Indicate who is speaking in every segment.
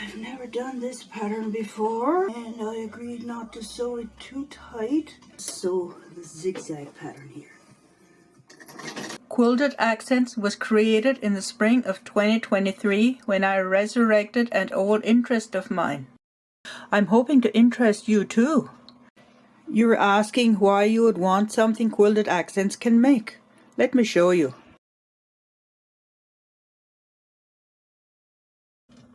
Speaker 1: I've never done this pattern before, and I agreed not to sew it too tight. Sew the zigzag pattern here. Quilted Accents was created in the spring of 2023 when I resurrected an old interest of mine. I'm hoping to interest you too. You're asking why you would want something Quilted Accents can make. Let me show you.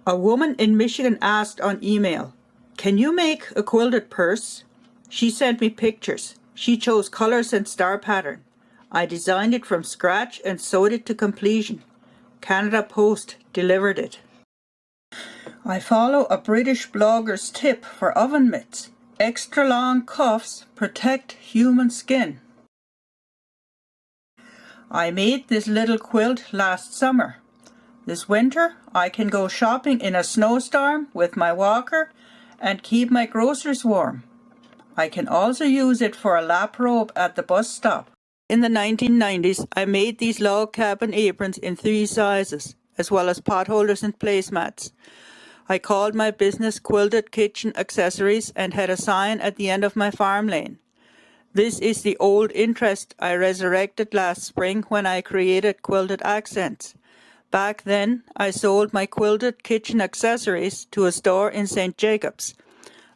Speaker 1: A woman in Michigan asked on email, "Can you make a quilted purse?" She sent me pictures. She chose colors and star pattern. I designed it from scratch and sewed it to completion. Canada Post delivered it. I follow a British blogger's tip for oven mitts. Extra long cuffs protect human skin. I made this little quilt last summer. This winter, I can go shopping in a snowstorm with my walker and keep my groceries warm. I can also use it for a lap robe at the bus stop. In the 1990s, I made these log cabin aprons in 3 sizes, as well as potholders and placemats. I called my business Quilted Kitchen Accessories and had a sign at the end of my farm lane. This is the old interest I resurrected last spring when I created Quilted Accents. Back then, I sold my quilted kitchen accessories to a store in St. Jacobs.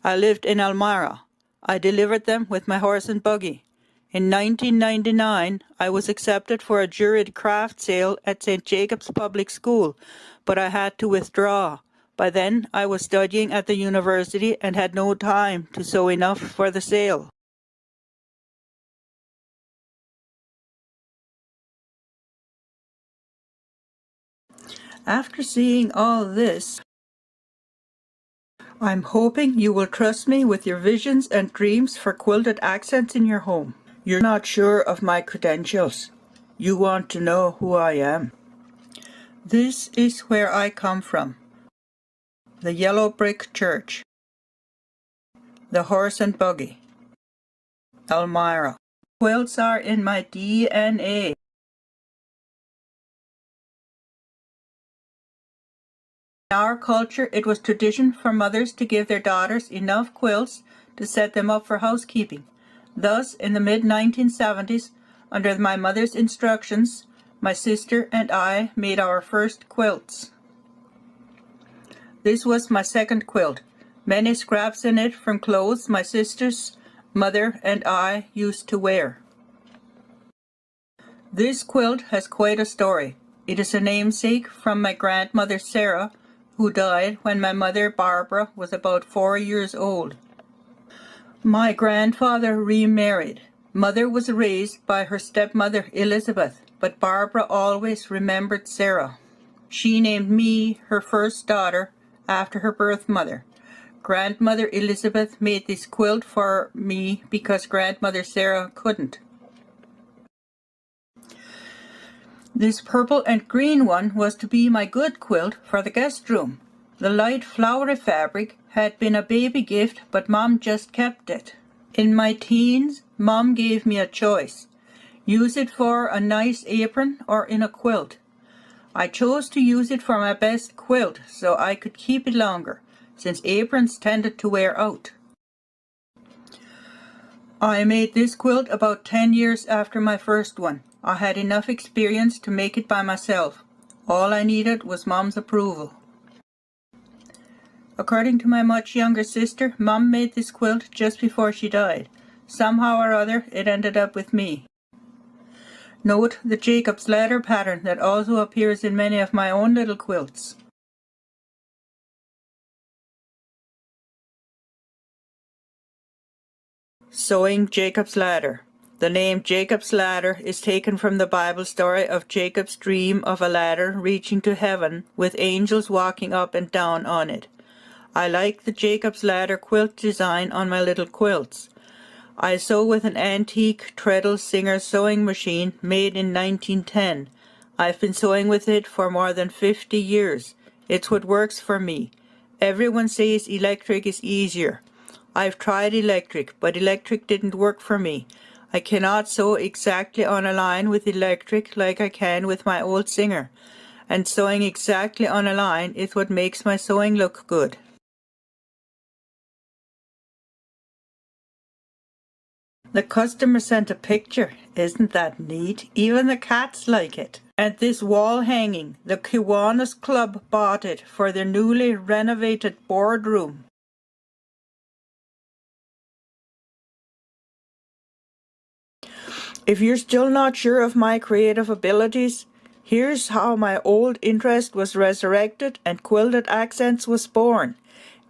Speaker 1: I lived in Elmira. I delivered them with my horse and buggy. In 1999, I was accepted for a juried craft sale at St. Jacobs Public School, but I had to withdraw. By then, I was studying at the university and had no time to sew enough for the sale. After seeing all this, I'm hoping you will trust me with your visions and dreams for quilted accents in your home. You're not sure of my credentials. You want to know who I am. This is where I come from. The yellow brick church. The horse and buggy. Elmira. Quilts are in my DNA. In our culture, it was tradition for mothers to give their daughters enough quilts to set them up for housekeeping. Thus, in the mid-1970s, under my mother's instructions, my sister and I made our first quilts. This was my second quilt. Many scraps in it from clothes my sister's mother and I used to wear. This quilt has quite a story. It is a namesake from my grandmother Sarah, who died when my mother Barbara was about 4 years old. My grandfather remarried. Mother was raised by her stepmother Elizabeth, but Barbara always remembered Sarah. She named me her first daughter after her birth mother. Grandmother Elizabeth made this quilt for me because grandmother Sarah couldn't. This purple and green one was to be my good quilt for the guest room. The light flowery fabric had been a baby gift, but Mom just kept it. In my teens, Mom gave me a choice. Use it for a nice apron or in a quilt. I chose to use it for my best quilt so I could keep it longer, since aprons tended to wear out. I made this quilt about 10 years after my first one. I had enough experience to make it by myself. All I needed was Mom's approval. According to my much younger sister, Mom made this quilt just before she died. Somehow or other, it ended up with me. Note the Jacob's ladder pattern that also appears in many of my own little quilts. Sewing Jacob's ladder. The name Jacob's ladder is taken from the Bible story of Jacob's dream of a ladder reaching to heaven with angels walking up and down on it. I like the Jacob's ladder quilt design on my little quilts. I sew with an antique treadle Singer sewing machine made in 1910. I've been sewing with it for more than 50 years. It's what works for me. Everyone says electric is easier. I've tried electric, but electric didn't work for me. I cannot sew exactly on a line with electric like I can with my old Singer. and sewing exactly on a line is what makes my sewing look good. The customer sent a picture. Isn't that neat? Even the cats like it. And this wall hanging, the Kiwanis Club bought it for their newly renovated boardroom. If you're still not sure of my creative abilities, here's how my old interest was resurrected and Quilted Accents was born.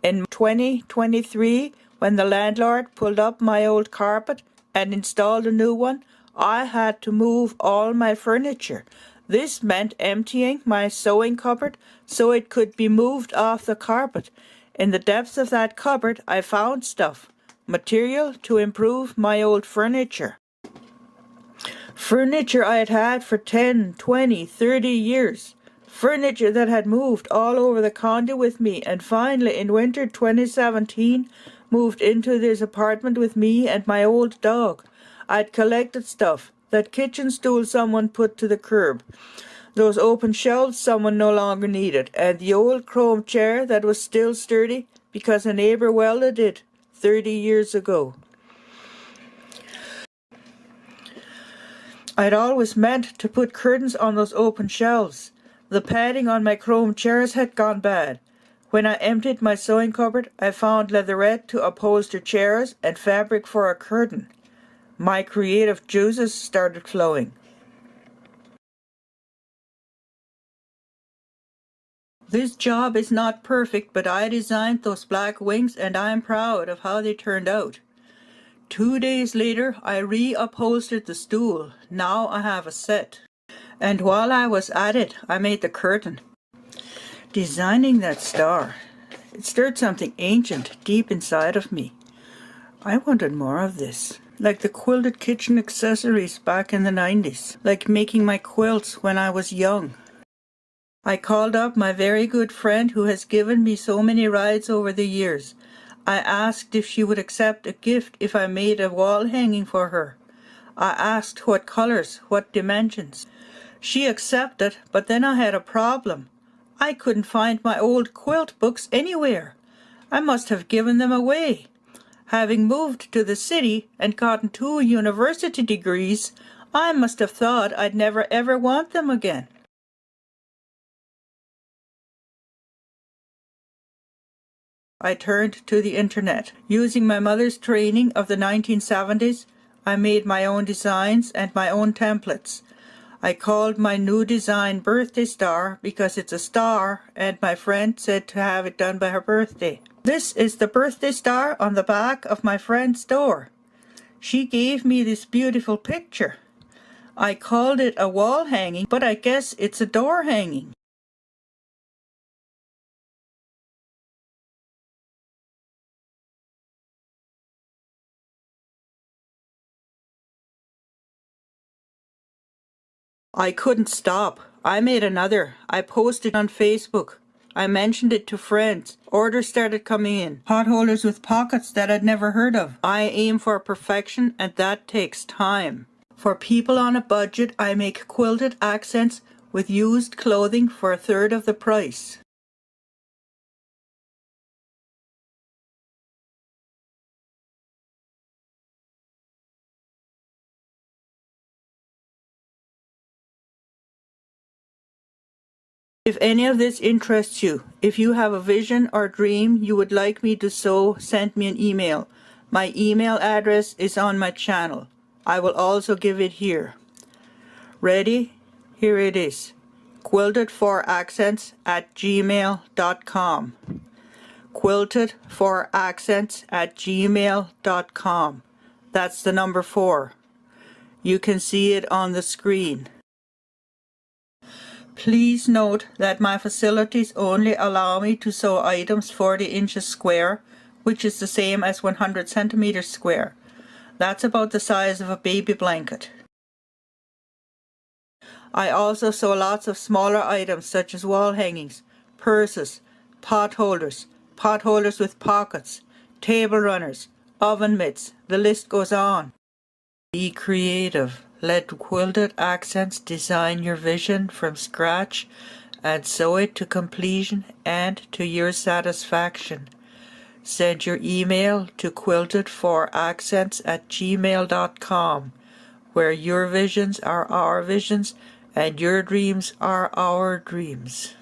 Speaker 1: In 2023, when the landlord pulled up my old carpet and installed a new one, I had to move all my furniture. This meant emptying my sewing cupboard so it could be moved off the carpet. In the depths of that cupboard, I found stuff, material to improve my old furniture. Furniture I had had for 10, 20, 30 years. Furniture that had moved all over the county with me, and finally in winter 2017 moved into this apartment with me and my old dog. I'd collected stuff, that kitchen stool someone put to the curb, those open shelves someone no longer needed, and the old chrome chair that was still sturdy because a neighbour welded it 30 years ago. I'd always meant to put curtains on those open shelves. The padding on my chrome chairs had gone bad. When I emptied my sewing cupboard, I found leatherette to upholster chairs and fabric for a curtain. My creative juices started flowing. This job is not perfect, but I designed those black wings and I'm proud of how they turned out. 2 days later, I reupholstered the stool. Now I have a set. And while I was at it, I made the curtain. Designing that star, it stirred something ancient deep inside of me. I wanted more of this. Like the quilted kitchen accessories back in the 90s. Like making my quilts when I was young. I called up my very good friend who has given me so many rides over the years. I asked if she would accept a gift if I made a wall hanging for her. I asked what colors, what dimensions. She accepted, but then I had a problem. I couldn't find my old quilt books anywhere. I must have given them away. Having moved to the city and gotten 2 university degrees, I must have thought I'd never ever want them again. I turned to the internet. Using my mother's training of the 1970s, I made my own designs and my own templates. I called my new design Birthday Star because it's a star and my friend said to have it done by her birthday. This is the birthday star on the back of my friend's door. She gave me this beautiful picture. I called it a wall hanging, but I guess it's a door hanging. I couldn't stop. I made another. I posted on Facebook. I mentioned it to friends. Orders started coming in. Potholders with pockets that I'd never heard of. I aim for perfection and that takes time. For people on a budget, I make quilted accents with used clothing for a third of the price. If any of this interests you, if you have a vision or dream you would like me to sew, send me an email. My email address is on my channel. I will also give it here. Ready? Here it is. quiltedforaccents@gmail.com. quiltedforaccents@gmail.com. That's the number 4. You can see it on the screen. Please note that my facilities only allow me to sew items 40 inches square, which is the same as 100 centimeters square. That's about the size of a baby blanket. I also sew lots of smaller items such as wall hangings, purses, pot holders with pockets, table runners, oven mitts, the list goes on. Be creative. Let Quilted Accents design your vision from scratch and sew it to completion and to your satisfaction. Send your email to quiltedforaccents@gmail.com, where your visions are our visions and your dreams are our dreams.